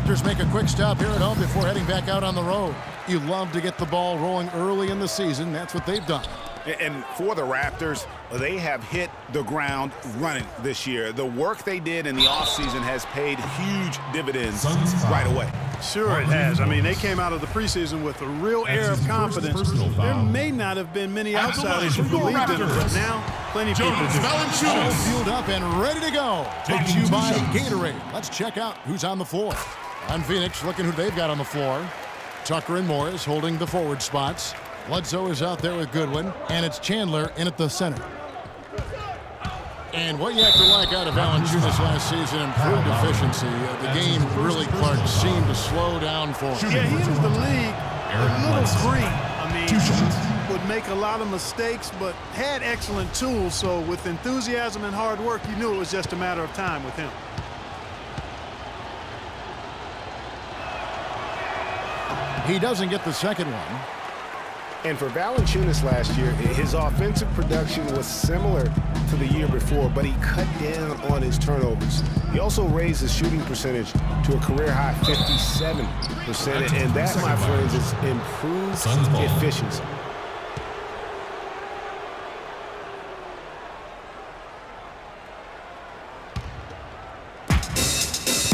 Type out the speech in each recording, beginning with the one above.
Raptors make a quick stop here at home before heading back out on the road. You love to get the ball rolling early in the season. That's what they've done. And for the Raptors, they have hit the ground running this year. The work they did in the offseason has paid huge dividends right away. Sure it has. I mean, they came out of the preseason with a real air of confidence. There may not have been many outsiders who believed in it, but now plenty of people do. All fueled up and ready to go. Brought to you by Gatorade. Let's check out who's on the floor. On Phoenix, looking who they've got on the floor. Tucker and Morris holding the forward spots. Bledsoe is out there with Goodwin, and it's Chandler in at the center. And what you have to like out of Valanciunas last season, improved efficiency. The game really, Clark, seemed to slow down for him. Yeah, he enters the league a little green. I mean, would make a lot of mistakes, but had excellent tools. So with enthusiasm and hard work, you knew it was just a matter of time with him. He doesn't get the second one. And for Valanciunas last year, his offensive production was similar to the year before, but he cut down on his turnovers. He also raised his shooting percentage to a career-high 57%, and that, my friends, is improved efficiency.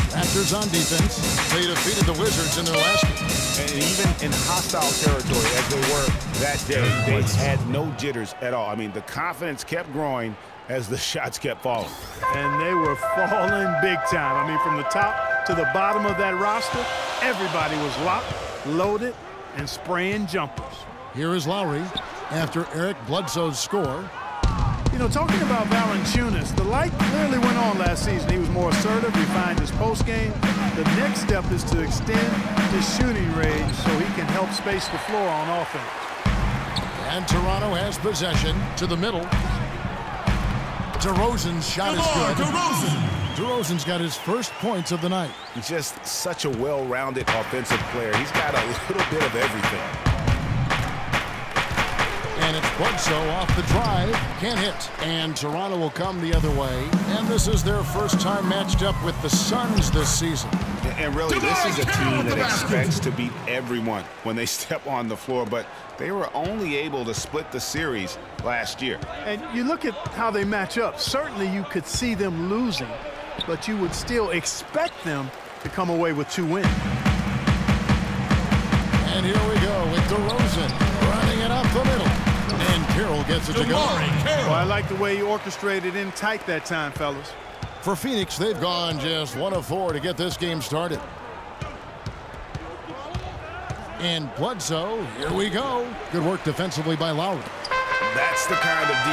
Raptors on defense. They defeated the Wizards in their last game. And even in hostile territory, as they were that day, they had no jitters at all. I mean, the confidence kept growing as the shots kept falling. And they were falling big time. I mean, from the top to the bottom of that roster, everybody was locked, loaded, and spraying jumpers. Here is Lowry after Eric Bledsoe's score. You know, talking about Valanciunas, the light clearly went on last season. He was more assertive, refined his postgame. The next step is to extend his shooting range so he can help space the floor on offense. And Toronto has possession to the middle. DeRozan's shot is good. DeRozan's got his first points of the night. He's just such a well-rounded offensive player. He's got a little bit of everything. And it's Bledsoe off the drive. Can't hit. And Toronto will come the other way. And this is their first time matched up with the Suns this season. And really, this is a team that expects to beat everyone when they step on the floor, but they were only able to split the series last year. And you look at how they match up. Certainly you could see them losing, but you would still expect them to come away with 2 wins. And here we go with DeRozan running it up the middle. And Carroll gets it to go. Well, I like the way he orchestrated in tight that time, fellas. For Phoenix, they've gone just 1 of 4 to get this game started. And Bledsoe, here we go. Good work defensively by Lowry. That's the kind of D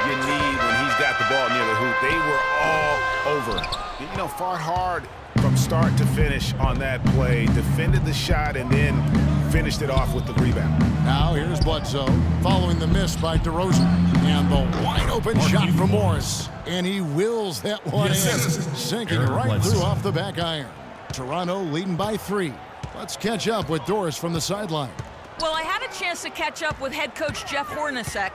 you need when he's got the ball near the hoop. They were all over it. You know, fought hard from start to finish on that play, defended the shot, and then finished it off with the rebound. Now here's Bledsoe following the miss by DeRozan. And the wide open shot from Morris. And he wills that one in, sinking right through off the back iron. Toronto leading by 3. Let's catch up with Doris from the sideline. Well, I had a chance to catch up with head coach Jeff Hornacek,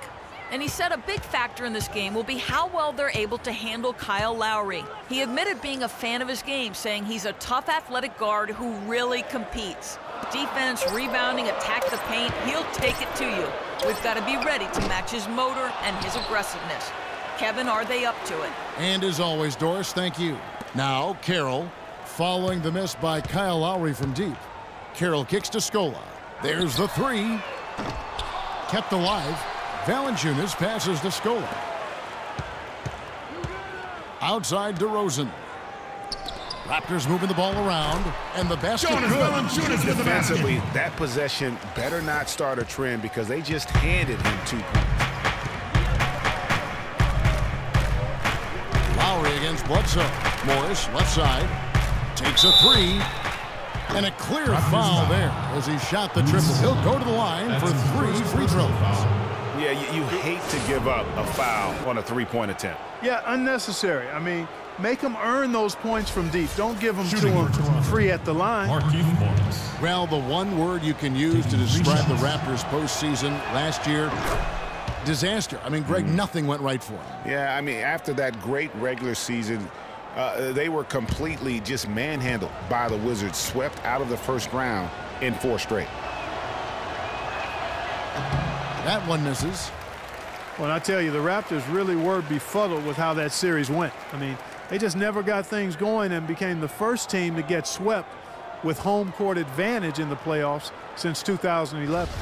and he said a big factor in this game will be how well they're able to handle Kyle Lowry. He admitted being a fan of his game, saying he's a tough athletic guard who really competes. Defense, rebounding, attack the paint, he'll take it to you. We've got to be ready to match his motor and his aggressiveness. Kevin, are they up to it? And as always, Doris, thank you. Now, Carroll, following the miss by Kyle Lowry from deep. Carroll kicks to Scola. There's the 3. Kept alive. Valanciunas passes to Scola. Outside DeRozan. Raptors moving the ball around, and the basket good. Defensively, that possession better not start a trend because they just handed him 2 points. Lowry against Bledsoe. Morris, left side, takes a 3. And a clear foul there as he shot the triple. He'll go to the line for 3 free throws. Yeah, you hate to give up a foul on a 3-point attempt. Yeah, unnecessary. I mean, make them earn those points from deep. Don't give them to them free at the line. Well, the one word you can use to describe the Raptors postseason last year, disaster. I mean, Greg, nothing went right for him. Yeah, I mean, after that great regular season, They were completely just manhandled by the Wizards, swept out of the first round in 4 straight. That one misses. Well, I tell you, the Raptors really were befuddled with how that series went. I mean, they just never got things going and became the first team to get swept with home court advantage in the playoffs since 2011.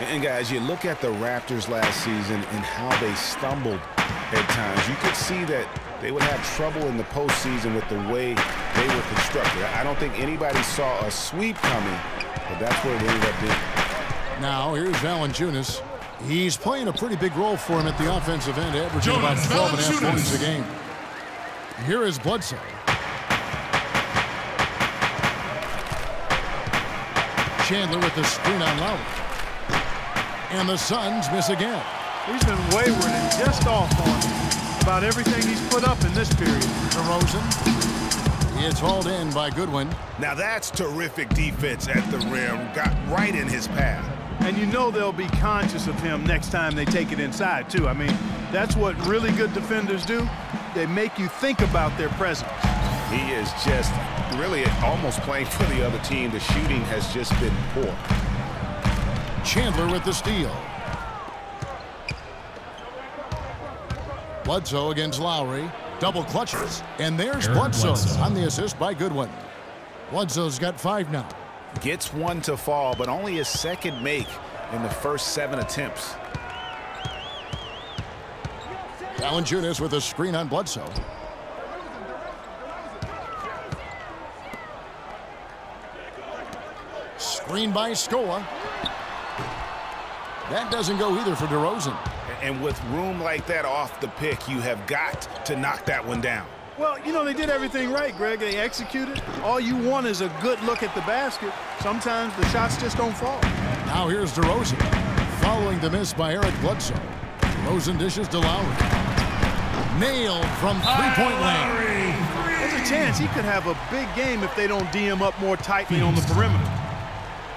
And guys, you look at the Raptors last season and how they stumbled at times. You could see that they would have trouble in the postseason with the way they were constructed. I don't think anybody saw a sweep coming, but that's where it ended up being. Now here's Valanciunas. He's playing a pretty big role for him at the offensive end, averaging about 12.5 points a game. Here is Bledsoe. Chandler with the screen on Lowry. And the Suns miss again. He's been wayward and just off on about everything he's put up in this period. DeRozan. It's hauled in by Goodwin. Now that's terrific defense at the rim. Got right in his path. And you know they'll be conscious of him next time they take it inside, too. I mean, that's what really good defenders do. They make you think about their presence. He is just really almost playing for the other team. The shooting has just been poor. Chandler with the steal. Bledsoe against Lowry. Double clutches. And there's Bledsoe on the assist by Goodwin. Bledsoe's got 5 now. Gets one to fall, but only a second make in the first 7 attempts. Valanciunas with a screen on Bledsoe. Screen by Scola. That doesn't go either for DeRozan. And with room like that off the pick, you have got to knock that one down. Well, you know, they did everything right, Greg. They executed. All you want is a good look at the basket. Sometimes the shots just don't fall. Now here's DeRozan. Following the miss by Eric Bledsoe. DeRozan dishes to Lowry. Nailed from three-point land. There's a chance he could have a big game if they don't D him up more tightly on the perimeter.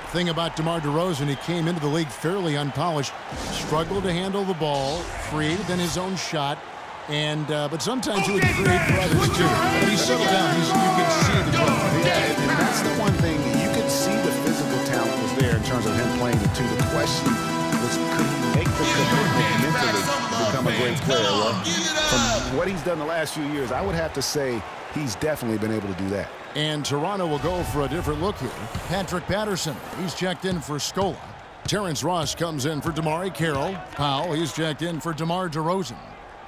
Thing about DeMar DeRozan, he came into the league fairly unpolished, struggled to handle the ball, created then his own shot, and but sometimes he would create for others too. But he settled down. You can see the growth. Yeah, and that's the one thing. You could see the physical talent was there in terms of him playing the two. The question was, could he make the commitment mentally to become a great player? Well, from what he's done the last few years, I would have to say he's definitely been able to do that. And Toronto will go for a different look here. Patrick Patterson, he's checked in for Scola. Terrence Ross comes in for DeMarre Carroll. Powell, he's checked in for DeMar DeRozan.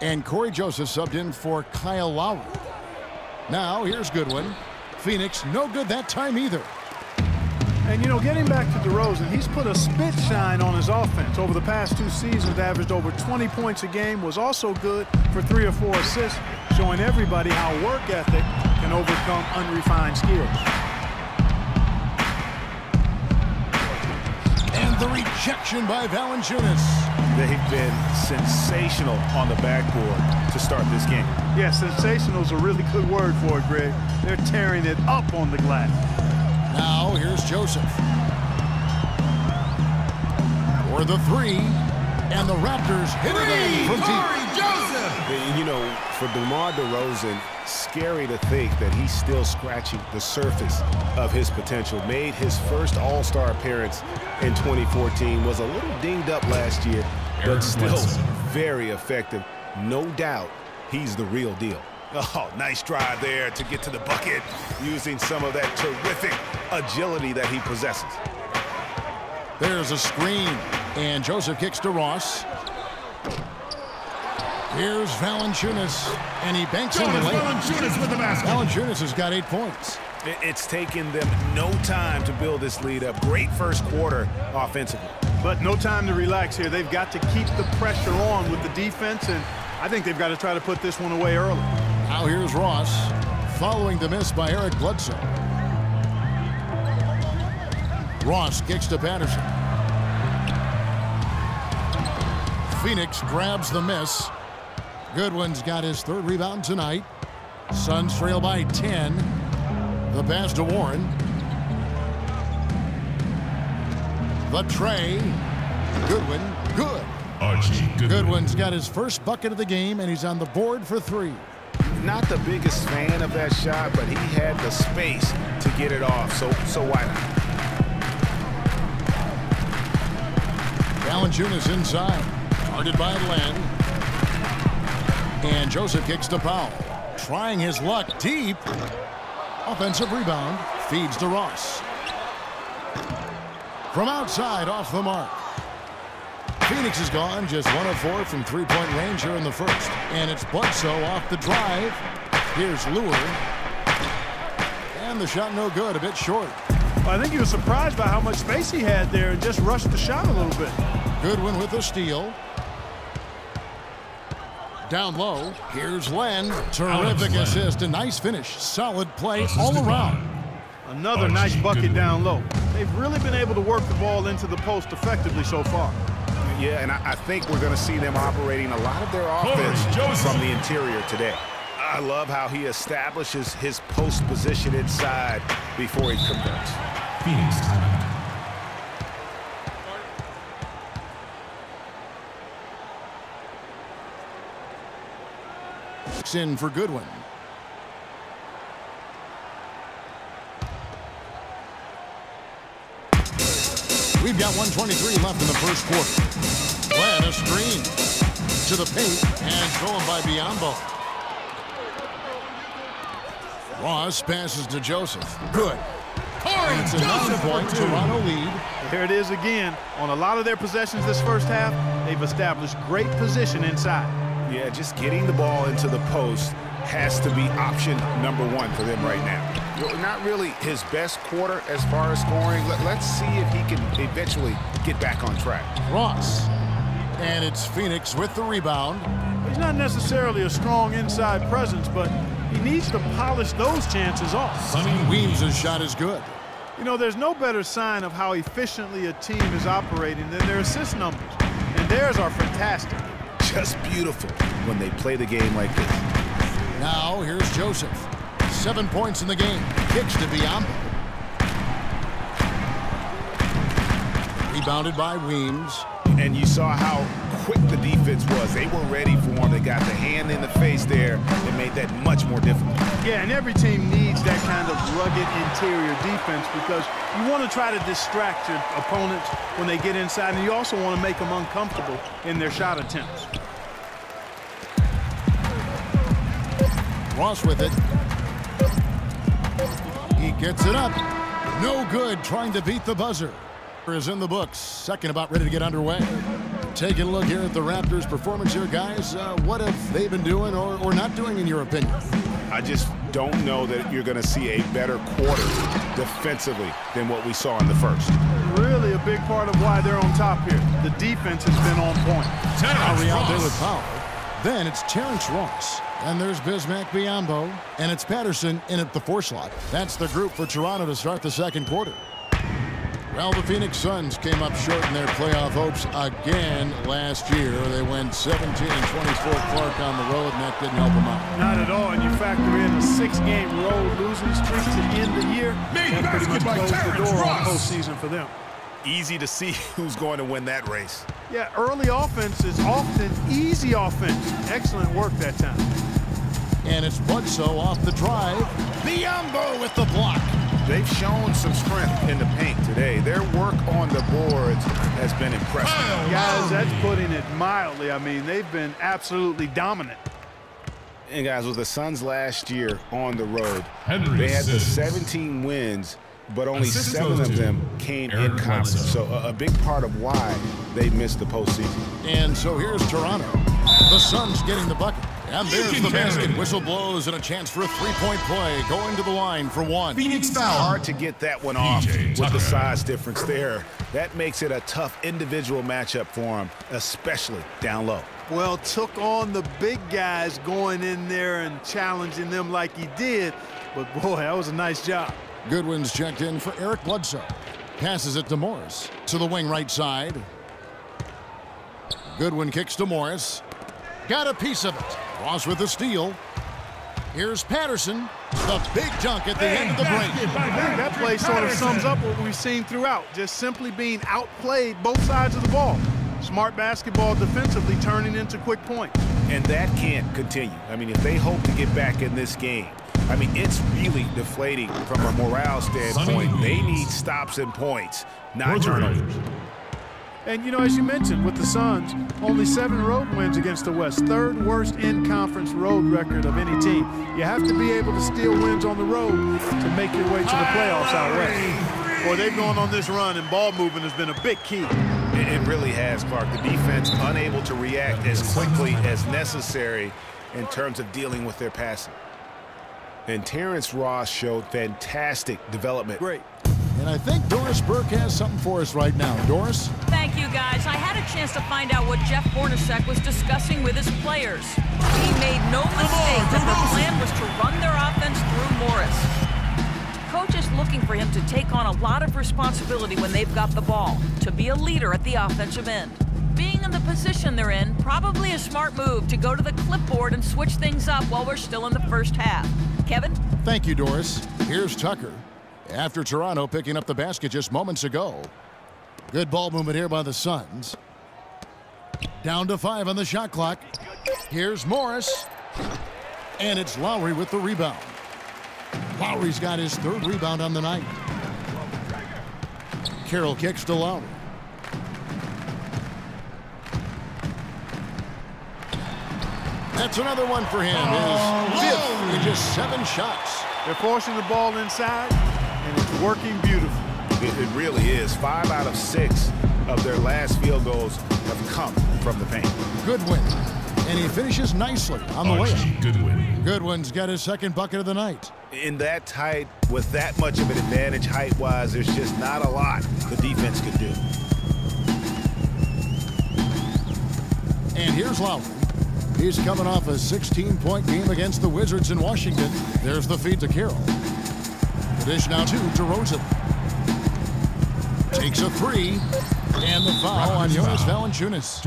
And Corey Joseph subbed in for Kyle Lowry. Now, here's Goodwin. Phoenix, no good that time either. And, you know, getting back to DeRozan, he's put a spit shine on his offense. Over the past 2 seasons, averaged over 20 points a game, was also good for 3 or 4 assists, showing everybody how work ethic can overcome unrefined skills. And the rejection by Valanciunas. They've been sensational on the backboard to start this game. Yeah, sensational is a really good word for it, Greg. They're tearing it up on the glass. Now here's Joseph. For the 3, and the Raptors hit it in from deep. Joseph! You know, for DeMar DeRozan, scary to think that he's still scratching the surface of his potential. Made his first All-Star appearance in 2014. Was a little dinged up last year, but still very effective. No doubt he's the real deal. Oh, nice drive there to get to the bucket using some of that terrific agility that he possesses. There's a screen, and Joseph kicks to Ross. Here's Valanciunas, and he banks in the lane. Valanciunas with the basket. Valanciunas has got 8 points. It's taken them no time to build this lead up. Great first quarter offensively. But no time to relax here. They've got to keep the pressure on with the defense, and I think they've got to try to put this one away early. Now here's Ross, following the miss by Eric Bledsoe. Ross kicks to Patterson. Phoenix grabs the miss. Goodwin's got his 3rd rebound tonight. Suns trail by 10. The pass to Warren. The tray. Goodwin, good. Archie Goodwin's got his first bucket of the game, and he's on the board for 3. Not the biggest fan of that shot, but he had the space to get it off, so why not? Valanciunas inside. Guarded by Len. And Joseph kicks to Powell. Trying his luck deep. Offensive rebound. Feeds to Ross. From outside, off the mark. Phoenix is gone, just 1 of 4 from three-point range here in the first. And it's Bledsoe off the drive. Here's Lure. And the shot no good, a bit short. Well, I think he was surprised by how much space he had there and just rushed the shot a little bit. Goodwin with the steal. Down low, here's Len. Terrific assist, a nice finish. Solid play all around. Another nice bucket down low. They've really been able to work the ball into the post effectively so far. Yeah, and I think we're going to see them operating a lot of their offense from the interior today. I love how he establishes his post position inside before he converts. Phoenix timeout. In for Goodwin. We've got 1:23 left in the first quarter. Len, a screen to the paint and thrown by Biyombo. Ross passes to Joseph. Good. And it's a 9-point Toronto lead. There it is again. On a lot of their possessions this first half, they've established great position inside. Yeah, just getting the ball into the post has to be option number 1 for them right now. Not really his best quarter as far as scoring. Let's see if he can eventually get back on track. Ross. And it's Phoenix with the rebound. He's not necessarily a strong inside presence, but he needs to polish those chances off. Weems' shot is good. You know, there's no better sign of how efficiently a team is operating than their assist numbers. And theirs are fantastic. Just beautiful when they play the game like this. Now here's Joseph. 7 points in the game. Kicks to Biyombo. Rebounded by Weems. And you saw how quick the defense was. They were ready for him. They got the hand in the face there and made that much more difficult. Yeah, and every team needs that kind of rugged interior defense because you want to try to distract your opponents when they get inside, and you also want to make them uncomfortable in their shot attempts. Ross with it. He gets it up. No good, trying to beat the buzzer. Is in the books. Second about ready to get underway. Taking a look here at the Raptors' performance here, guys. What have they been doing or not doing, in your opinion? I just don't know that you're going to see a better quarter defensively than what we saw in the first. Really a big part of why they're on top here. The defense has been on point. Lowry out there with Powell. Then it's Terrence Ross. And there's Bismack Biyombo. And it's Patterson in at the 4 slot. That's the group for Toronto to start the second quarter. Well, the Phoenix Suns came up short in their playoff hopes again last year. They went 17-24 Clark on the road, and that didn't help them out. Not at all, and you factor in a 6-game road losing streak to end the year. That pretty much closed the door on postseason for them. Easy to see who's going to win that race. Yeah, early offense is often easy offense. Excellent work that time. And it's Bledsoe off the drive. Biyombo with the block. They've shown some strength in the paint today. Their work on the boards has been impressive. Guys, that's putting it mildly. I mean, they've been absolutely dominant. And guys, with the Suns last year on the road, they had the 17 wins, but only 7 of them came in conference. So a big part of why they missed the postseason. And so here's Toronto. The Suns getting the bucket. And there's the basket. Whistle blows and a chance for a 3-point play. Going to the line for 1. Phoenix foul. Hard to get that one off with the size difference there. That makes it a tough individual matchup for him, especially down low. Well, took on the big guys going in there and challenging them like he did. But, boy, that was a nice job. Goodwin's checked in for Eric Bledsoe. Passes it to Morris. To the wing right side. Goodwin kicks to Morris. Got a piece of it. Ross with the steal. Here's Patterson, the big dunk at the end of the break. I think that play sort of sums up what we've seen throughout, just simply being outplayed both sides of the ball. Smart basketball defensively turning into quick points. And that can't continue. I mean, if they hope to get back in this game, I mean, it's really deflating from a morale standpoint. They need stops and points, not turnovers. And, you know, as you mentioned, with the Suns, only 7 road wins against the West. 3rd worst in-conference road record of any team. You have to be able to steal wins on the road to make your way to the playoffs out west. Boy, they've gone on this run, and ball movement has been a big key. It really has, Clark. The defense unable to react as quickly as necessary in terms of dealing with their passing. And Terrence Ross showed fantastic development. Great. And I think Doris Burke has something for us right now. Doris? Thank you, guys. I had a chance to find out what Jeff Hornacek was discussing with his players. He made no mistake that the plan was to run their offense through Morris. Coach is looking for him to take on a lot of responsibility when they've got the ball, to be a leader at the offensive end. Being in the position they're in, probably a smart move to go to the clipboard and switch things up while we're still in the first half. Kevin? Thank you, Doris. Here's Tucker. After Toronto picking up the basket just moments ago. Good ball movement here by the Suns. Down to 5 on the shot clock. Here's Morris. And it's Lowry with the rebound. Lowry's got his 3rd rebound on the night. Carroll kicks to Lowry. That's another one for him. His 5th in just 7 shots. They're forcing the ball inside, and it's working beautifully. It really is. 5 out of 6 of their last field goals have come from the paint. Goodwin. And he finishes nicely on the layup. Goodwin. Goodwin's got his 2nd bucket of the night. In that tight, with that much of an advantage height-wise, there's just not a lot the defense could do. And here's Lowry. He's coming off a 16-point game against the Wizards in Washington. There's the feed to Carroll. The dish now to DeRozan. Takes a 3. And the foul on Jonas Valanciunas.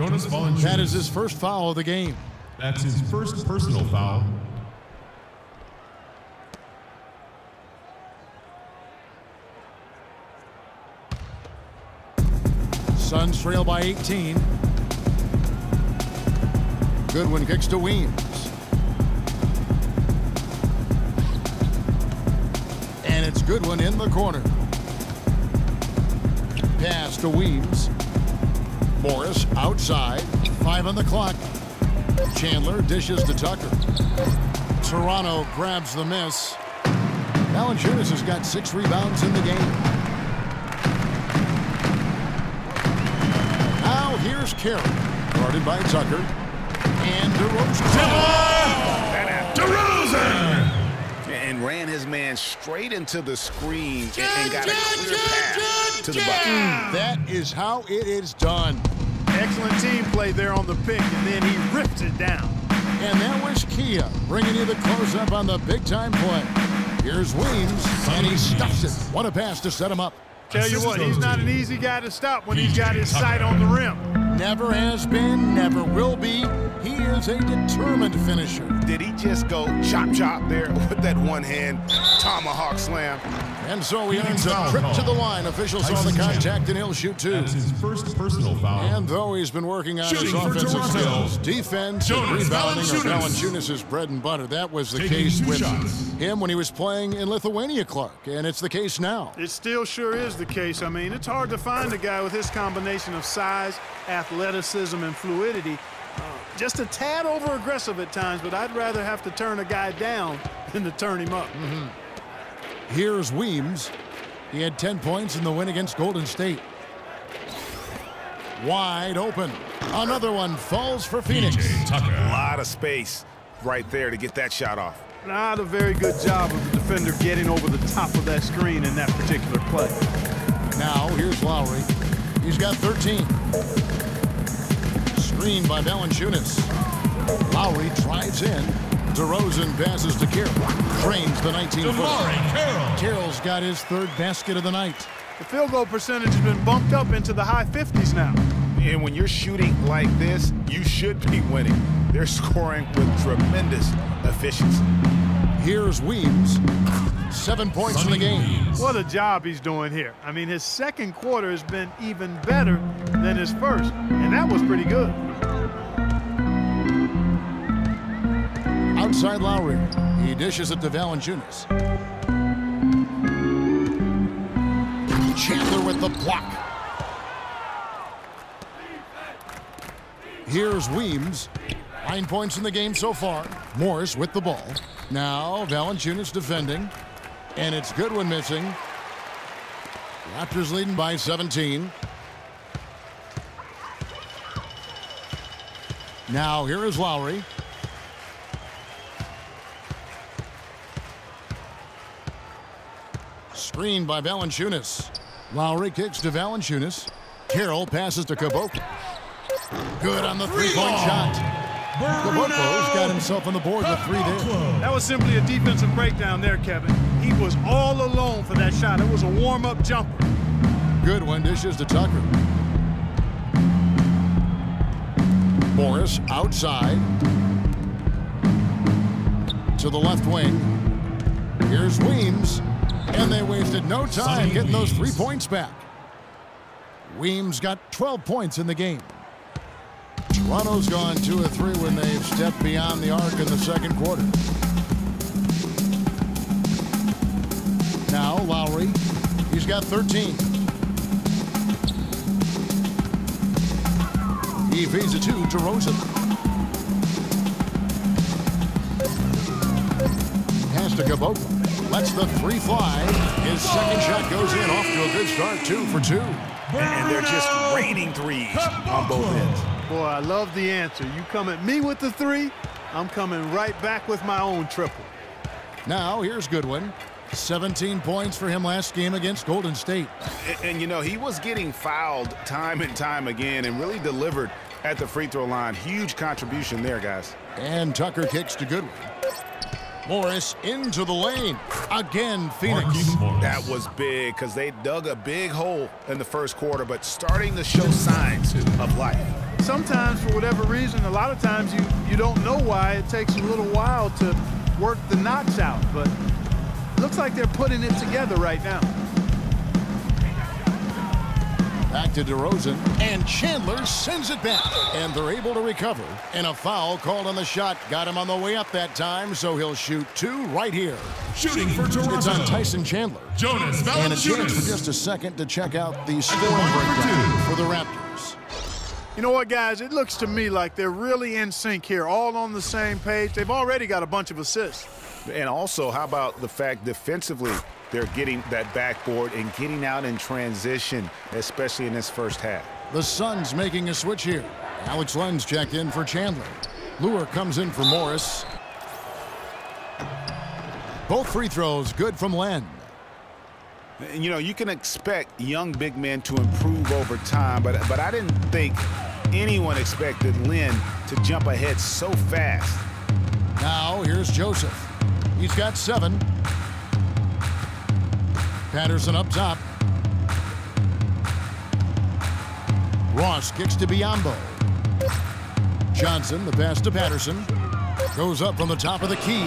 That is his first foul of the game. That's his first personal foul. Suns trail by 18. Goodwin kicks to Weems. And it's Goodwin in the corner. Pass to Weems. Morris outside. 5 on the clock. Chandler dishes to Tucker. Toronto grabs the miss. Valanciunas has got 6 rebounds in the game. Now here's Carroll. Guarded by Tucker. And DeRozan. And ran his man straight into the screen and got a clear path to the bucket. That is how it is done. Excellent team play there on the pick, and then he ripped it down. And that was Kia bringing you the close-up on the big-time play. Here's Weems, and he stuffs it. What a pass to set him up. Tell you what, he's not an easy guy to stop when he's got his sight on the rim. Never has been, never will be. He is a determined finisher. Did he just go chop there with that one-hand tomahawk slam? And so he earns a trip to the line. Officials saw the contact, and he'll shoot 2. That's his first personal foul. And though he's been working on his offensive skills, defense and rebounding are Valanciunas' bread and butter. That was the case with him when he was playing in Lithuania, Clark, and it's the case now. It still sure is the case. I mean, it's hard to find a guy with his combination of size, athleticism, and fluidity. Just a tad over-aggressive at times, but I'd rather have to turn a guy down than to turn him up. Here's Weems. He had 10 points in the win against Golden State. Wide open. Another one falls for Phoenix. A lot of space right there to get that shot off. Not a very good job of the defender getting over the top of that screen in that particular play. Now, here's Lowry. He's got 13. Screen by Valanciunas. Lowry drives in. DeRozan passes to Carroll. Drains the 19-footer. Carroll's got his 3rd basket of the night. The field goal percentage has been bumped up into the high 50s now. And when you're shooting like this, you should be winning. They're scoring with tremendous efficiency. Here's Weems. 7 points in the game. What a job he's doing here. I mean, his second quarter has been even better than his first, and that was pretty good. Outside Lowry. He dishes it to Valanciunas. Chandler with the block. Here's Weems. 9 points in the game so far. Morris with the ball. Now Valanciunas defending. And it's Goodwin missing. Raptors leading by 17. Now here is Lowry. Screened by Valanciunas. Lowry kicks to Valanciunas. Carroll passes to Caboclo. Good on the three-point shot. Caboclo's got himself on the board with 3 there. That was simply a defensive breakdown there, Kevin. He was all alone for that shot. It was a warm-up jumper. Goodwin dishes to Tucker. Morris outside. To the left wing. Here's Weems. And they wasted no time getting those 3 points back. Weems got 12 points in the game. Toronto's gone 2 of 3 when they've stepped beyond the arc in the second quarter. Now Lowry, he's got 13. He feeds it to DeRozan. Pass to Caboclo. Lets the 3 fly. His second shot goes in, off to a good start, 2 for 2. And they're just raining threes on both ends. Boy, I love the answer. You come at me with the 3, I'm coming right back with my own triple. Now here's Goodwin. 17 points for him last game against Golden State. And you know, he was getting fouled time and time again and really delivered at the free throw line. Huge contribution there, guys. And Tucker kicks to Goodwin. Morris into the lane. Again, Phoenix. That was big because they dug a big hole in the first quarter, but starting to show signs of life. Sometimes, for whatever reason, a lot of times you don't know why. It takes a little while to work the knots out, but it looks like they're putting it together right now. Back to DeRozan, and Chandler sends it back. And they're able to recover. And a foul called on the shot. Got him on the way up that time, so he'll shoot 2 right here. Shooting for Toronto. It's on Tyson Chandler. Jonas Valanciunas. And a chance for just a second to check out the scoring breakdown for the Raptors. You know what, guys? It looks to me like they're really in sync here, all on the same page. They've already got a bunch of assists. And also, how about the fact defensively they're getting that backboard and getting out in transition, especially in this first half. The Suns making a switch here. Alex Len's checked in for Chandler. Lure comes in for Morris. Both free throws good from Len. And, you know, you can expect young big men to improve over time, but I didn't think anyone expected Len to jump ahead so fast. Now here's Joseph. He's got 7. Patterson up top. Ross kicks to Biyombo. Johnson, the pass to Patterson. Goes up from the top of the key.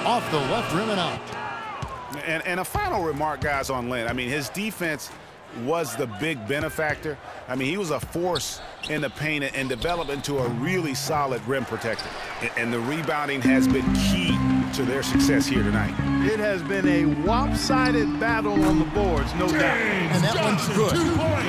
Off the left rim and out. And a final remark, guys, on Len. I mean, his defense was the big benefactor. I mean, he was a force in the paint and developed into a really solid rim protector. And the rebounding has been key to their success here tonight. It has been a lopsided battle on the boards, no doubt. And that one's good.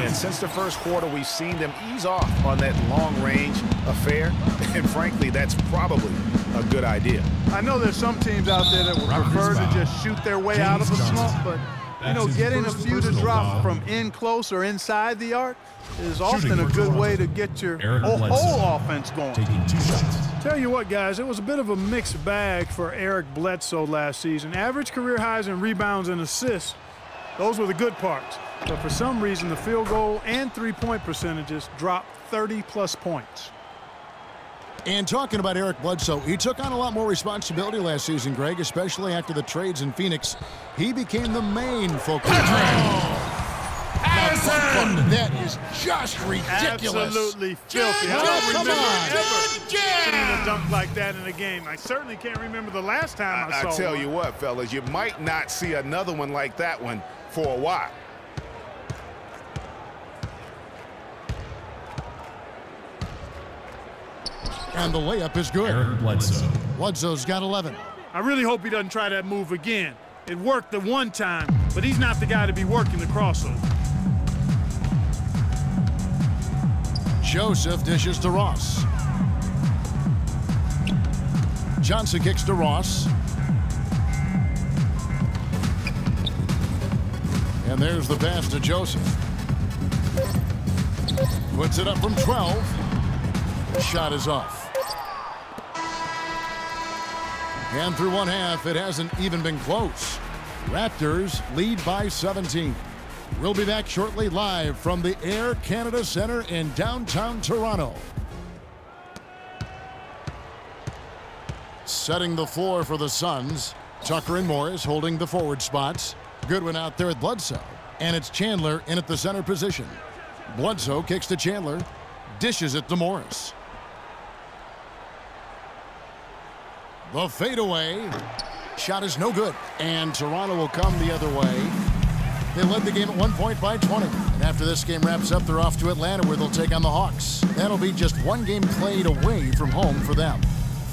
And since the first quarter, we've seen them ease off on that long-range affair. And frankly, that's probably a good idea. I know there's some teams out there that would prefer to just shoot their way out of a slump, but you know, getting a few to drop from in close or inside the arc is often a good way to get your whole offense going. Taking 2 shots. Tell you what, guys, it was a bit of a mixed bag for Eric Bledsoe last season. Average career highs in rebounds and assists. Those were the good parts. But for some reason, the field goal and three-point percentages dropped 30-plus points. And talking about Eric Bledsoe, he took on a lot more responsibility last season, Greg, especially after the trades in Phoenix. He became the main focal point. As Johnson. That is just ridiculous. Absolutely filthy. I Come don't remember on. ever seeing a dunk like that in a game. I certainly can't remember the last time I saw I tell one. you what, fellas, you might not see another one like that one for a while. And the layup is good. Eric Bledsoe. Bledsoe's got 11. I really hope he doesn't try that move again. It worked the one time, but he's not the guy to be working the crossover. Joseph dishes to Ross. Johnson kicks to Ross. And there's the pass to Joseph. Puts it up from 12. The shot is off. And through one half, it hasn't even been close. Raptors lead by 17. We'll be back shortly live from the Air Canada Centre in downtown Toronto. Setting the floor for the Suns. Tucker and Morris holding the forward spots. Goodwin out there at Bledsoe. And it's Chandler in at the center position. Bledsoe kicks to Chandler. Dishes it to Morris. The fadeaway. Shot is no good. And Toronto will come the other way. They led the game at 1 point by 20. And after this game wraps up, they're off to Atlanta where they'll take on the Hawks. That'll be just one game played away from home for them.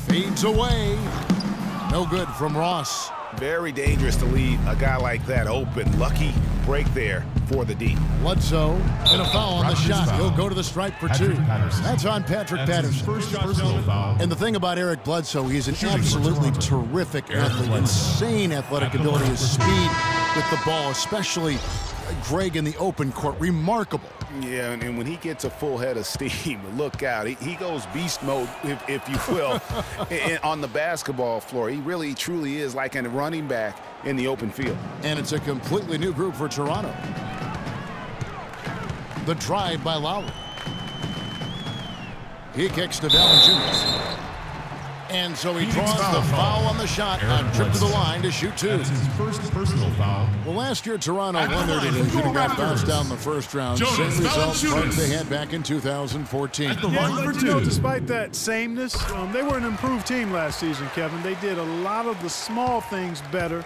Fades away. No good from Ross. Very dangerous to leave a guy like that open. Lucky break there for the D. Bledsoe and a foul on the Rogers shot. foul. He'll go to the stripe for Patrick 2. Patterson. That's on Patrick That's his Patterson. first personal foul. And the thing about Eric Bledsoe, he's an Shooting for absolutely Toronto. terrific Eric athlete. Bledsoe. Insane athletic At the ability, line his for speed with the ball, especially Greg in the open court. Remarkable. Yeah, and when he gets a full head of steam, look out. He goes beast mode, if you will, on the basketball floor. He really, truly is like a running back in the open field. And it's a completely new group for Toronto. The drive by Lowry. He kicks to Valanciunas. And so he Phoenix draws the foul on the shot. Eric A trip to the Bledsoe. line to shoot 2. That's his first personal foul. Well, last year Toronto At the won their line for division and got Raptors. bounced out in the first round. Jonas Same result Valanciunas. they had back in 2014. At the Yeah, line but for you know, 2. despite that sameness, they were an improved team last season, Kevin. They did a lot of the small things better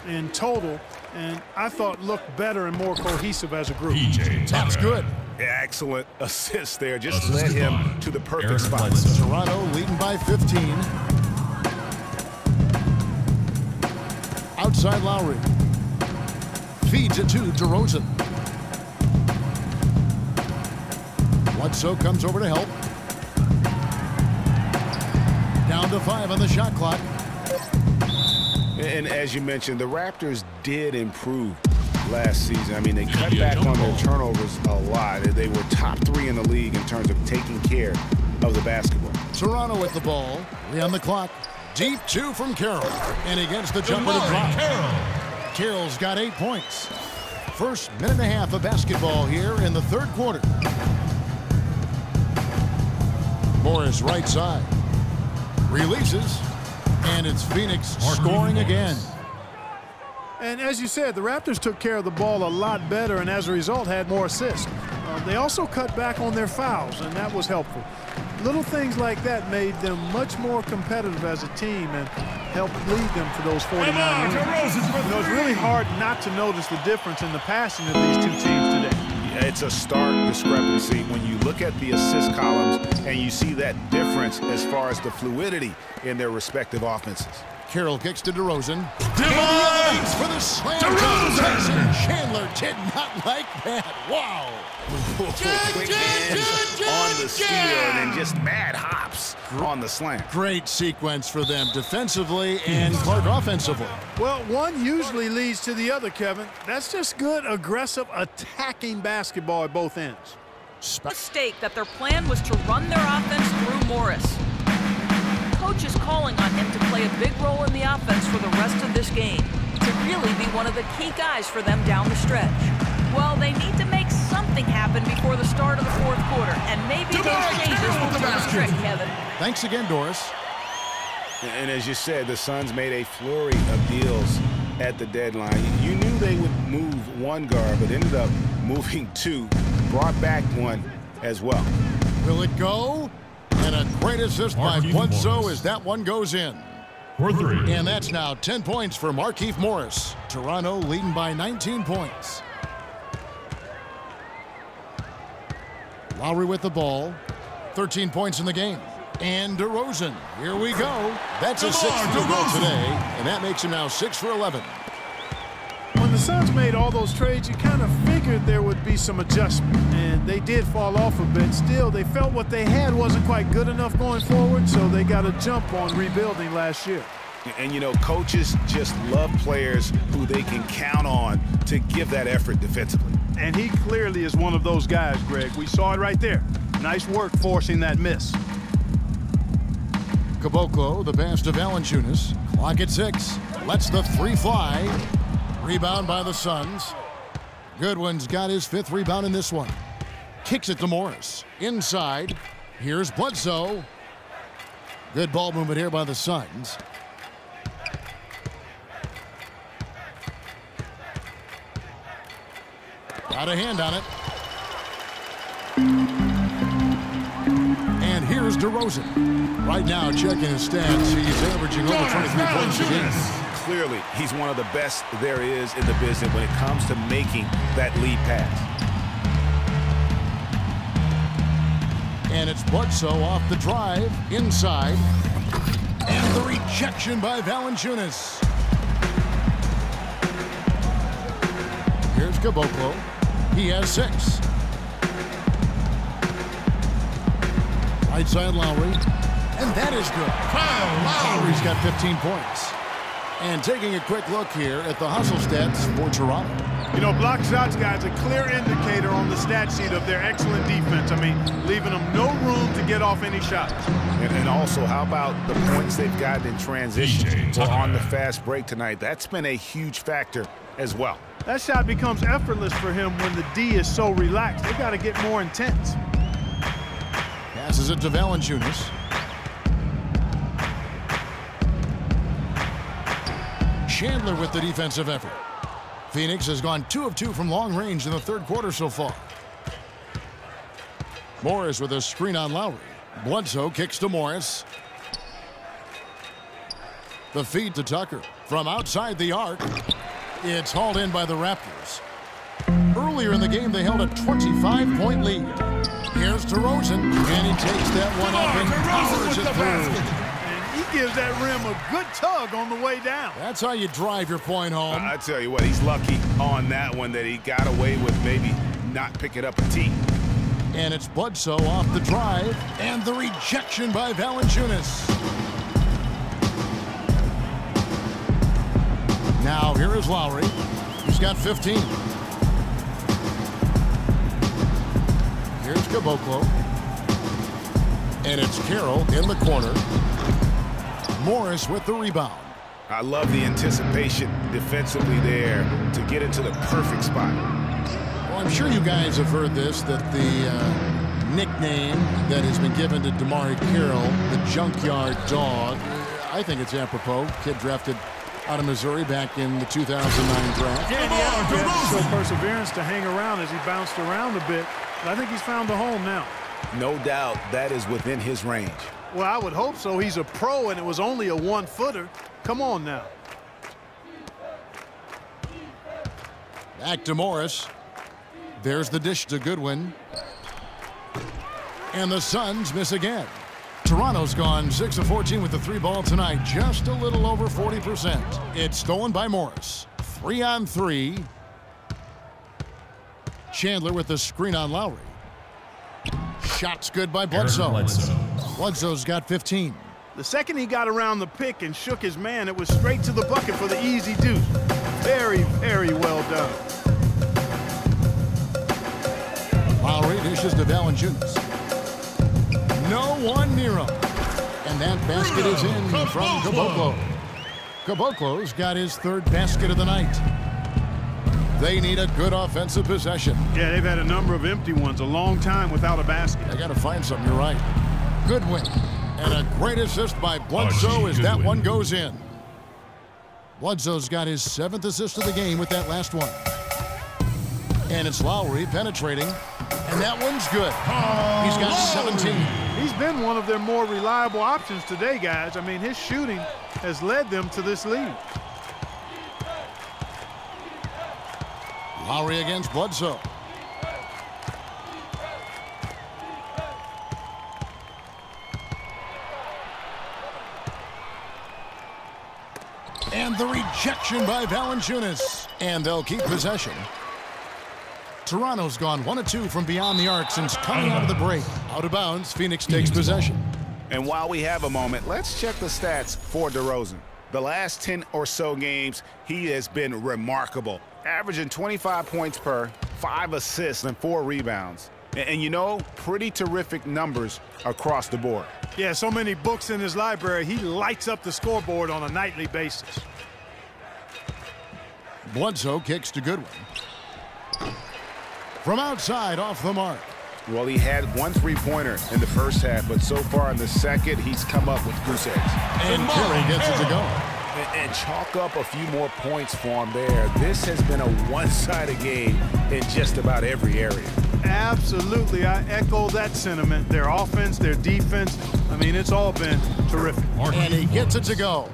in total, and I thought looked better and more cohesive as a group. PJ That's Tucker. good. Excellent assist there. Just Assisted led by him to the perfect Eric spot. Bledsoe. Toronto leading by 15. Outside Lowry. Feeds it to DeRozan. Bledsoe comes over to help. Down to 5 on the shot clock. And as you mentioned, the Raptors did improve last season. I mean, they cut back on their turnovers a lot. They were top 3 in the league in terms of taking care of the basketball. Toronto with the ball. 3 on the clock. Deep 2 from Carroll. And he gets the jumper to drop. Carroll's got 8 points. First minute and a half of basketball here in the third quarter. Morris right side. Releases. And it's Phoenix scoring again. And as you said, the Raptors took care of the ball a lot better and as a result had more assists. They also cut back on their fouls, and that was helpful. Little things like that made them much more competitive as a team and helped lead them to those 49 wins. You know, it's really hard not to notice the difference in the passing of these two teams today. Yeah, it's a stark discrepancy when you look at the assist columns and you see that difference as far as the fluidity in their respective offenses. Carroll kicks to DeRozan. DeMar For the slam. DeRozan! Chandler did not like that. Wow. Quick hands on the steal and then just mad hops on the slam. Great sequence for them defensively and Clark offensively. Well, one usually leads to the other, Kevin. That's just good, aggressive, attacking basketball at both ends. Mistake that their plan was to run their offense through Morris. Coach is calling on him to play a big role in the offense for the rest of this game, to really be one of the key guys for them down the stretch. Well, they need to make something happen before the start of the fourth quarter, and maybe those changes will do the trick, Kevin. Thanks again, Doris. And as you said, the Suns made a flurry of deals at the deadline. You knew they would move one guard, but ended up moving two, brought back one as well. Will it go? And a great assist by Bledsoe as that one goes in. For 3. And that's now 10 points for Markieff Morris. Toronto leading by 19 points. Lowry with the ball. 13 points in the game. And DeRozan. Here we go. That's a 6th field goal today. And that makes him now 6 for 11. When the Suns made all those trades, you kind of figured there would be some adjustment, and they did fall off a bit. Still, they felt what they had wasn't quite good enough going forward, so they got a jump on rebuilding last year. And, you know, coaches just love players who they can count on to give that effort defensively. And he clearly is one of those guys, Greg. We saw it right there. Nice work forcing that miss. Caboclo, the pass to Valanciunas. Clock at 6. Lets the 3 fly. Rebound by the Suns. Goodwin's got his 5th rebound in this one. Kicks it to Morris. Inside. Here's Bledsoe. Good ball movement here by the Suns. Got a hand on it. And here's DeRozan. Right now, checking his stats, he's averaging over 23 points a game. Clearly, he's one of the best there is in the business when it comes to making that lead pass. And it's Bledsoe off the drive, inside. And the rejection by Valanciunas. Here's Caboclo. He has 6. Right side Lowry. And that is good. Lowry's got 15 points. And taking a quick look here at the hustle stats for Toronto. You know, block shots, guys, a clear indicator on the stat sheet of their excellent defense. I mean, leaving them no room to get off any shots. And also, how about the points they've gotten in transition or on the fast break tonight? That's been a huge factor as well. That shot becomes effortless for him when the D is so relaxed. They got to get more intense. Passes it to Valanciunas. Chandler with the defensive effort. Phoenix has gone 2 of 2 from long range in the 3rd quarter so far. Morris with a screen on Lowry. Bledsoe kicks to Morris. The feed to Tucker. From outside the arc, it's hauled in by the Raptors. Earlier in the game, they held a 25-point lead. Here's DeRozan, and he takes that one up and powers it through. He gives that rim a good tug on the way down. That's how you drive your point home. I tell you what, he's lucky on that one that he got away with maybe not picking up a tee. And it's Bledsoe off the drive, and the rejection by Valanciunas. Now here is Lowry. He's got 15. Here's Caboclo. And it's Carroll in the corner. Morris with the rebound. I love the anticipation defensively there to get into the perfect spot. Well, I'm sure you guys have heard this, that the nickname that has been given to DeMarre Carroll, the Junkyard Dog, I think it's apropos. Kid drafted out of Missouri back in the 2009 draft. Yeah, he had to show perseverance to hang around as he bounced around a bit. But I think he's found a home now. No doubt that is within his range. Well, I would hope so. He's a pro, and it was only a 1-footer. Come on now. Back to Morris. There's the dish to Goodwin. And the Suns miss again. Toronto's gone 6 of 14 with the 3-ball tonight. Just a little over 40%. It's stolen by Morris. 3-on-3. Chandler with the screen on Lowry. Shot's good by Bledsoe. Bledsoe's got 15. The second he got around the pick and shook his man, it was straight to the bucket for the easy deuce. Very, very well done. Lowry dishes to Valanciunas. No one near him. And that basket is in from Caboclo. Caboclo's got his 3rd basket of the night. They need a good offensive possession. Yeah, they've had a number of empty ones, a long time without a basket. I got to find something, you're right. Goodwin. And a great assist by Bledsoe as that one goes in. Bledsoe's got his 7th assist of the game with that last one. And it's Lowry penetrating. And that one's good. He's got 17. He's been one of their more reliable options today, guys. I mean, his shooting has led them to this lead. Lowry against Bledsoe. And the rejection by Valanciunas. And they'll keep possession. Toronto's gone 1 of 2 from beyond the arc since coming out of the break. Out of bounds, Phoenix takes possession. And while we have a moment, let's check the stats for DeRozan. The last 10 or so games, he has been remarkable. Averaging 25 points per, 5 assists, and 4 rebounds. And you know, pretty terrific numbers across the board. Yeah, so many books in his library. He lights up the scoreboard on a nightly basis. Bledsoe kicks to Goodwin. From outside, off the mark. Well, he had 1 3-pointer in the first half, but so far in the second, he's come up with goose eggs. And Curry gets it to go. And chalk up a few more points for him there. This has been a one-sided game in just about every area. Absolutely. I echo that sentiment. Their offense, their defense, I mean, it's all been terrific. And he gets it to go.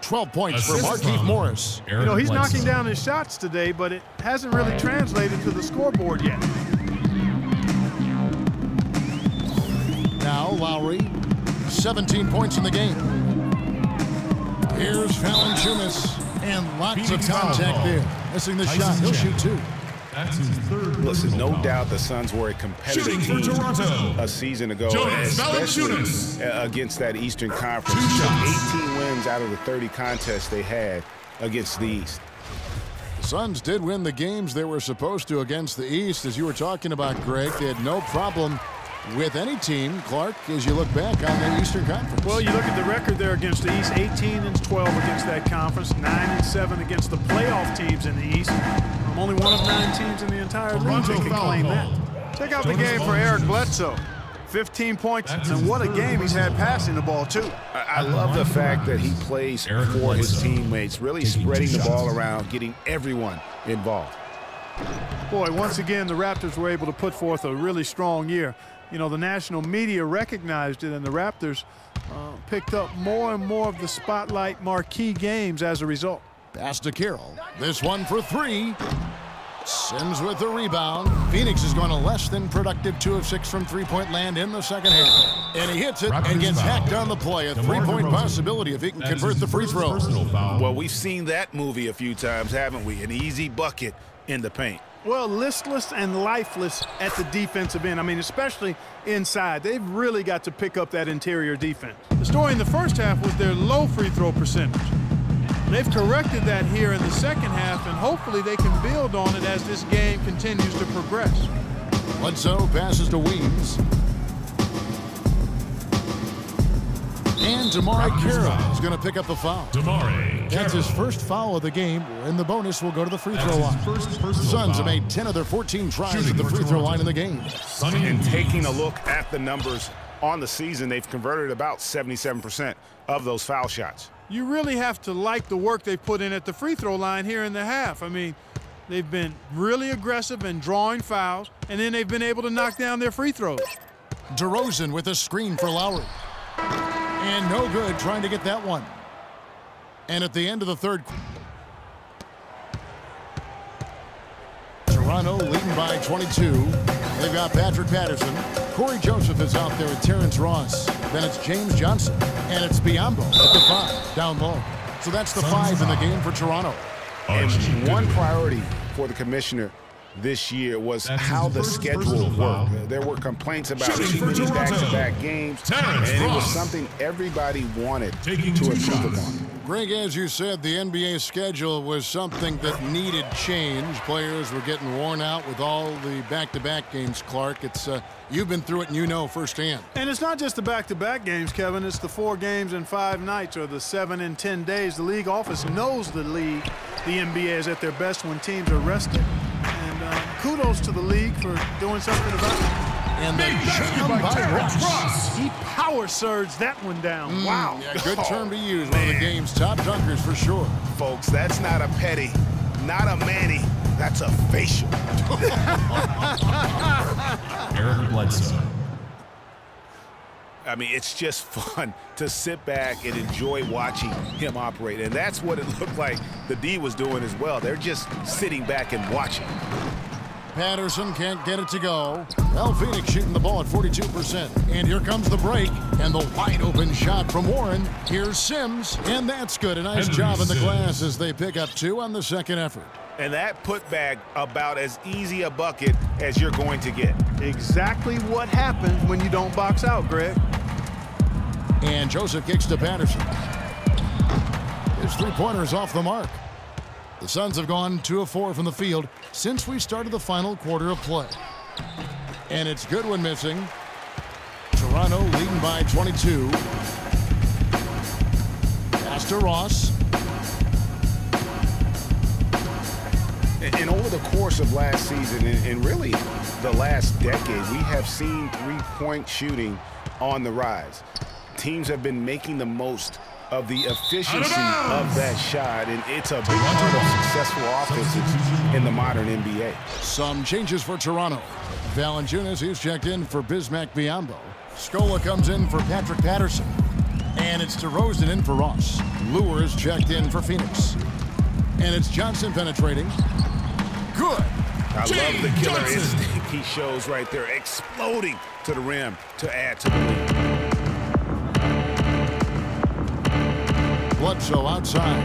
12 points for Markieff Morris. You know, he's knocking down his shots today, but it hasn't really translated to the scoreboard yet. Now Lowry, 17 points in the game. Here's Valanciunas, and lots of contact there. Missing the shot, he'll shoot 2. That's his third. Listen, no doubt the Suns were a competitive team a season ago, especially against that Eastern Conference. 18 wins out of the 30 contests they had against the East. The Suns did win the games they were supposed to against the East. As you were talking about, Greg, they had no problem with any team, Clark, as you look back on the Eastern Conference. Well, you look at the record there against the East, 18-12 against that conference, 9-7 against the playoff teams in the East. I'm only one of 9 teams in the entire league that can claim that. Check out the game for Eric Bledsoe. 15 points, and what a game he's had passing the ball, too. I love the fact that he plays for his teammates, really spreading the ball around, getting everyone involved. Boy, once again, the Raptors were able to put forth a really strong year. You know, the national media recognized it, and the Raptors picked up more and more of the spotlight marquee games as a result. Pass to Carroll. This one for 3. Sims with the rebound. Phoenix is going to less than productive 2 of 6 from three-point land in the second half. And he hits it and gets hacked on the play. A 3-point possibility if he can convert the free throw. Well, we've seen that movie a few times, haven't we? An easy bucket in the paint. Well, listless and lifeless at the defensive end. I mean, especially inside. They've really got to pick up that interior defense. The story in the first half was their low free throw percentage. They've corrected that here in the second half, and hopefully they can build on it as this game continues to progress. Bledsoe passes to Weems. And Damari Carroll is going to pick up the foul. That's his first foul of the game, and the bonus will go to the free throw line. The Suns have made 10 of their 14 tries at the free throw line in the game. And taking a look at the numbers on the season, they've converted about 77% of those foul shots. You really have to like the work they put in at the free throw line here in the half. I mean, they've been really aggressive in drawing fouls, and then they've been able to knock down their free throws. DeRozan with a screen for Lowry. And no good trying to get that one. And at the end of the third, Toronto leading by 22. They've got Patrick Patterson. Corey Joseph is out there with Terrence Ross. Then it's James Johnson. And it's Biyombo at the 5, down low. So that's the 5 in the game for Toronto. And one priority for the commissioner this year was how the schedule worked. There were complaints about too many back-to-back games, and it was something everybody wanted to improve upon. Greg, as you said, the NBA schedule was something that needed change. Players were getting worn out with all the back-to-back games, Clark. It's you've been through it and you know firsthand. And it's not just the back-to-back games, Kevin. It's the 4 games in 5 nights or the 7 in 10 days. The league office knows the NBA is at their best when teams are rested. And kudos to the league for doing something about it. And the jam by Ross. He power surged that one down. Wow. Yeah, good term to use. One of the game's top dunkers for sure. Folks, that's not a Petty, not a Manny. That's a facial. Eric Bledsoe. I mean, it's just fun to sit back and enjoy watching him operate. And that's what it looked like the D was doing as well. They're just sitting back and watching. Patterson can't get it to go. Well, Phoenix shooting the ball at 42%. And here comes the break. And the wide open shot from Warren. Here's Sims. And that's good. A nice job in the glass as they pick up 2 on the second effort. And that putback about as easy a bucket as you're going to get. Exactly what happens when you don't box out, Greg. And Joseph kicks to Patterson. His three-pointer's off the mark. The Suns have gone 2 of 4 from the field since we started the final quarter of play. And it's Goodwin missing. Toronto leading by 22. Pass to Ross. And over the course of last season, and really the last decade, we have seen three-point shooting on the rise. Teams have been making the most of the efficiency of that shot, and it's a big part of successful offenses in the modern NBA. Some changes for Toronto. Valanciunas, he's checked in for Bismack Biyombo. Scola comes in for Patrick Patterson. And it's DeRozan in for Ross. Lewis checked in for Phoenix. And it's Johnson penetrating. Good. I love the killer instinct he shows right there, exploding to the rim to add to the lead. Bledsoe outside.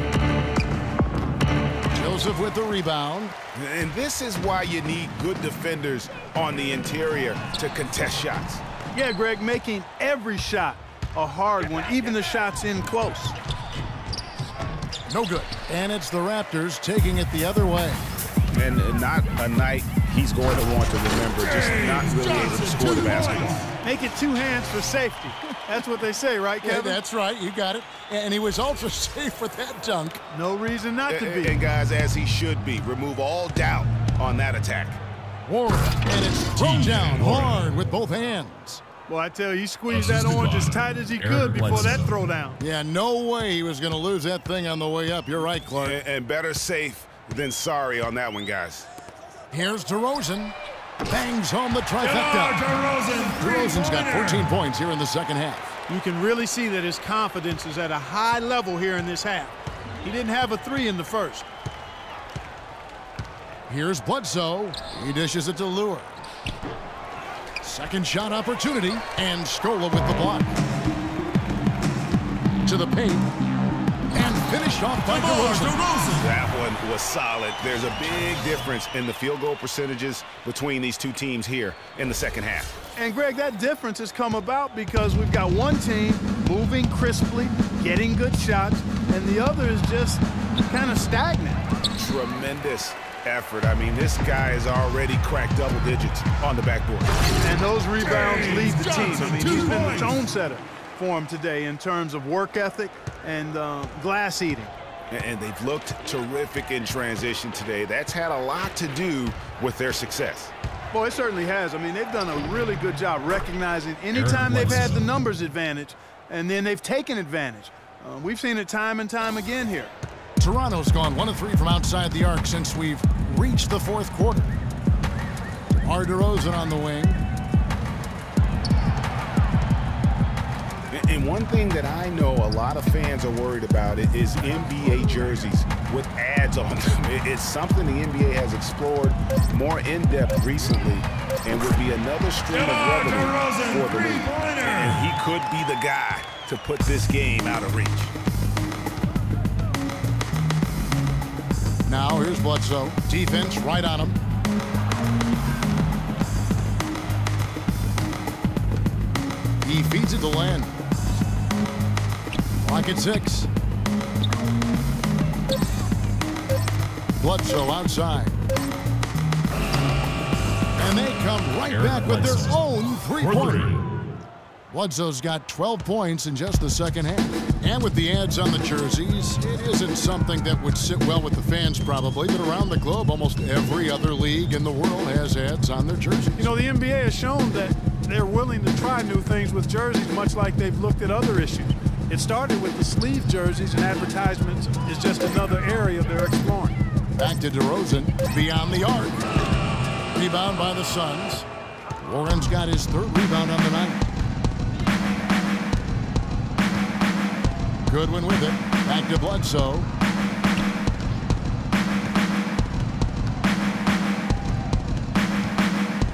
Joseph with the rebound. And this is why you need good defenders on the interior to contest shots. Yeah, Greg, making every shot a hard one, even the shots in close. No good. And it's the Raptors taking it the other way. And not a night he's going to want to remember, just not really able to score the basketball. Make it 2 hands for safety. That's what they say, right, Kevin? Yeah, that's right. You got it. And he was ultra safe with that dunk. No reason not to be. And guys, as he should be, remove all doubt on that attack. Warren, and it's thrown down hard with both hands. Well, I tell you, he squeezed that orange as tight as he could before that throwdown. Yeah, no way he was going to lose that thing on the way up. You're right, Clark. And better safe than sorry on that one, guys. Here's DeRozan. Bangs home the trifecta. DeRozan's got 14 points here in the second half. You can really see that his confidence is at a high level here in this half. He didn't have a 3 in the first. Here's Bledsoe. He dishes it to Lure. Second shot opportunity, and Scola with the block. To the paint, and finished off by DeRozan. That one was solid. There's a big difference in the field goal percentages between these two teams here in the second half. And, Greg, that difference has come about because we've got one team moving crisply, getting good shots, and the other is just kind of stagnant. Tremendous effort. I mean, this guy has already cracked double digits on the backboard. And those rebounds lead the team. I mean, he's been the tone setter for him today in terms of work ethic and glass eating. And they've looked terrific in transition today. That's had a lot to do with their success. Boy, it certainly has. I mean, they've done a really good job recognizing anytime they've had the numbers advantage, and then they've taken advantage. We've seen it time and time again here. Toronto's gone 1 of 3 from outside the arc since we've reached the fourth quarter. DeMar DeRozan on the wing. And one thing that I know a lot of fans are worried about is NBA jerseys with ads on them. It's something the NBA has explored more in-depth recently and would be another stream of revenue for the league. And he could be the guy to put this game out of reach. Now here's Bledsoe. Defense right on him. He feeds it to Land. Clock at 6. Bledsoe outside. And they come right back with their own three-pointer. Bledsoe's got 12 points in just the second half. And with the ads on the jerseys, it isn't something that would sit well with the fans probably, but around the globe, almost every other league in the world has ads on their jerseys. You know, the NBA has shown that they're willing to try new things with jerseys, much like they've looked at other issues. It started with the sleeve jerseys, and advertisements is just another area they're exploring. Back to DeRozan. Beyond the arc. Rebound by the Suns. Warren's got his 3rd rebound on the night. Goodwin with it. Back to Bledsoe.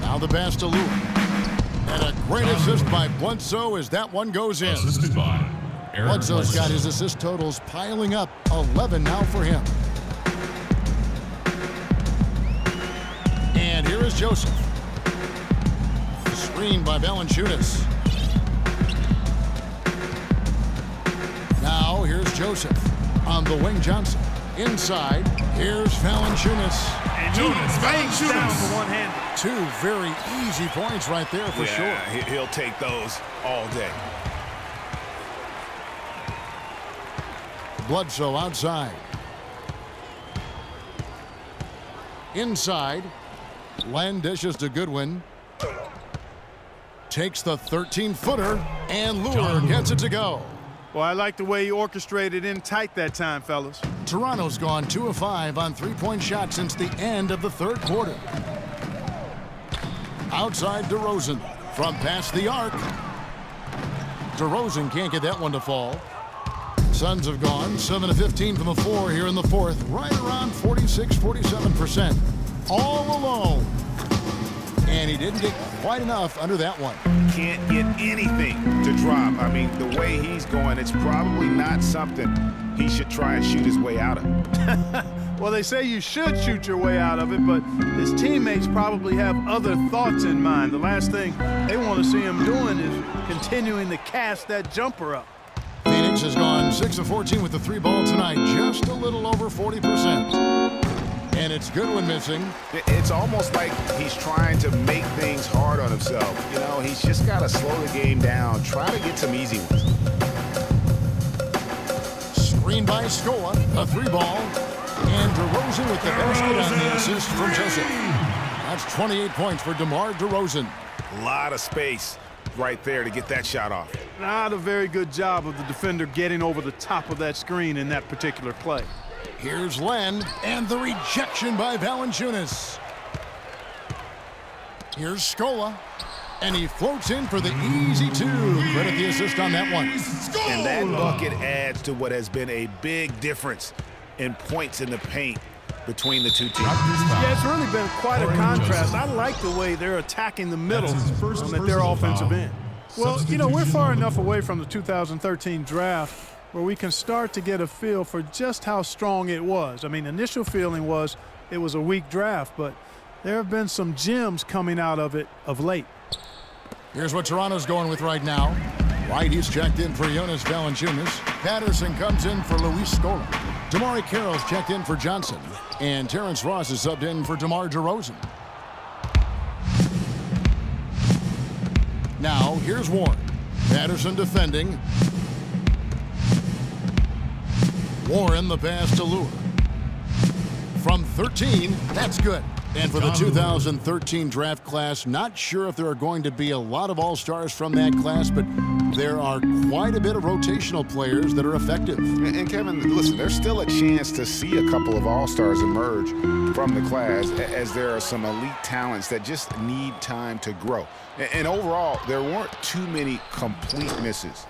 Now the pass to Lue. And a great assist by Bledsoe as that one goes in. Assisted by Eric Bledsoe's got his assist totals piling up. 11 now for him. And here is Joseph. Screen by Valanciunas. Now here's Joseph. On the wing, Johnson. Inside, here's Valanciunas. And he bangs down for one-handed. 2 very easy points right there for sure. He'll take those all day. Bledsoe outside. Inside. Len dishes to Goodwin. Takes the 13-footer, and Lure gets it to go. Well, I like the way he orchestrated in tight that time, fellas. Toronto's gone 2 of 5 on 3-point shots since the end of the 3rd quarter. Outside DeRozan from past the arc. DeRozan can't get that one to fall. Suns have gone 7 of 15 from the floor here in the 4th, right around 46-47%. All alone. And he didn't get quite enough under that one. Can't get anything to drop. I mean, the way he's going, it's probably not something he should try and shoot his way out of. Well, they say you should shoot your way out of it, but his teammates probably have other thoughts in mind. The last thing they want to see him doing is continuing to cast that jumper up. Phoenix has gone 6 of 14 with the 3-ball tonight, just a little over 40%. And it's Goodwin missing. It's almost like he's trying to make things hard on himself. You know, he's just got to slow the game down, try to get some easy ones. Screen by Scola, a 3-ball. And DeRozan with the basket on the assist from Joseph. That's 28 points for DeMar DeRozan. A lot of space right there to get that shot off. Not a very good job of the defender getting over the top of that screen in that particular play. Here's Len, and the rejection by Valanciunas. Here's Scola, and he floats in for the easy 2. Credit the assist on that one. And that bucket adds to what has been a big difference in points in the paint between the two teams. Yeah, it's really been quite a contrast. I like the way they're attacking the middle at their offensive end. Well, you know, we're far enough away from the 2013 draft where we can start to get a feel for just how strong it was. I mean, initial feeling was it was a weak draft, but there have been some gems coming out of it of late. Here's what Toronto's going with right now. White, he's checked in for Jonas Valanciunas. Patterson comes in for Luis Scola. Damari Carroll's checked in for Johnson. And Terrence Ross is subbed in for DeMar DeRozan. Now, here's Warren. Patterson defending. Warren the pass to Lure. From 13, that's good. And for the 2013 draft class, not sure if there are going to be a lot of all-stars from that class, but there are quite a bit of rotational players that are effective. And Kevin, listen, there's still a chance to see a couple of all-stars emerge from the class, as there are some elite talents that just need time to grow. And overall, there weren't too many complete misses.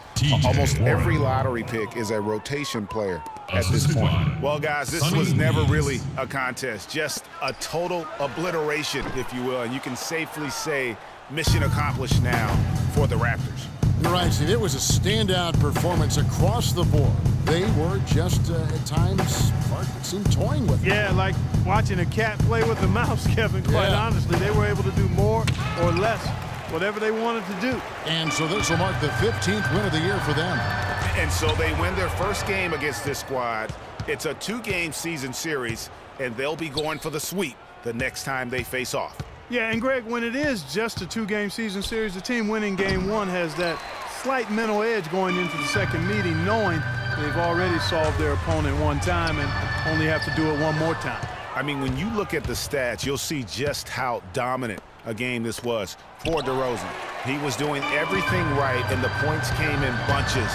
Almost every lottery pick is a rotation player at this point. Well, guys, this was never really a contest, just a total obliteration, if you will. And you can safely say mission accomplished now for the Raptors. You're right, Steve. It was a standout performance across the board. They were just, at times, Clark seemed toying with it. Yeah, like watching a cat play with a mouse, Kevin, quite honestly. They were able to do more or less, whatever they wanted to do. And so this will mark the 15th win of the year for them. And so they win their first game against this squad. It's a 2-game season series, and they'll be going for the sweep the next time they face off. Yeah, and Greg, when it is just a 2-game season series, the team winning game 1 has that slight mental edge going into the second meeting, knowing they've already solved their opponent one time and only have to do it one more time. I mean, when you look at the stats, you'll see just how dominant a game this was for DeRozan. He was doing everything right, and the points came in bunches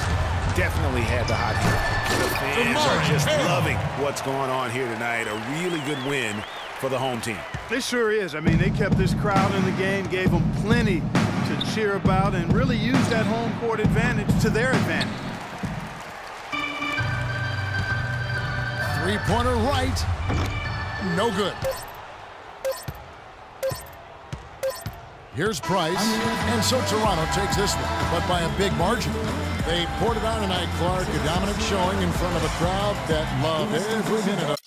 definitely had the hot hand. The fans are just loving what's going on here tonight. A really good win for the home team. It sure is. I mean, they kept this crowd in the game, gave them plenty to cheer about, and really used that home court advantage to their advantage. Three-pointer right. No good. Here's Price, and so Toronto takes this one, but by a big margin. They poured it on tonight, Clark. A dominant showing in front of a crowd that loved every minute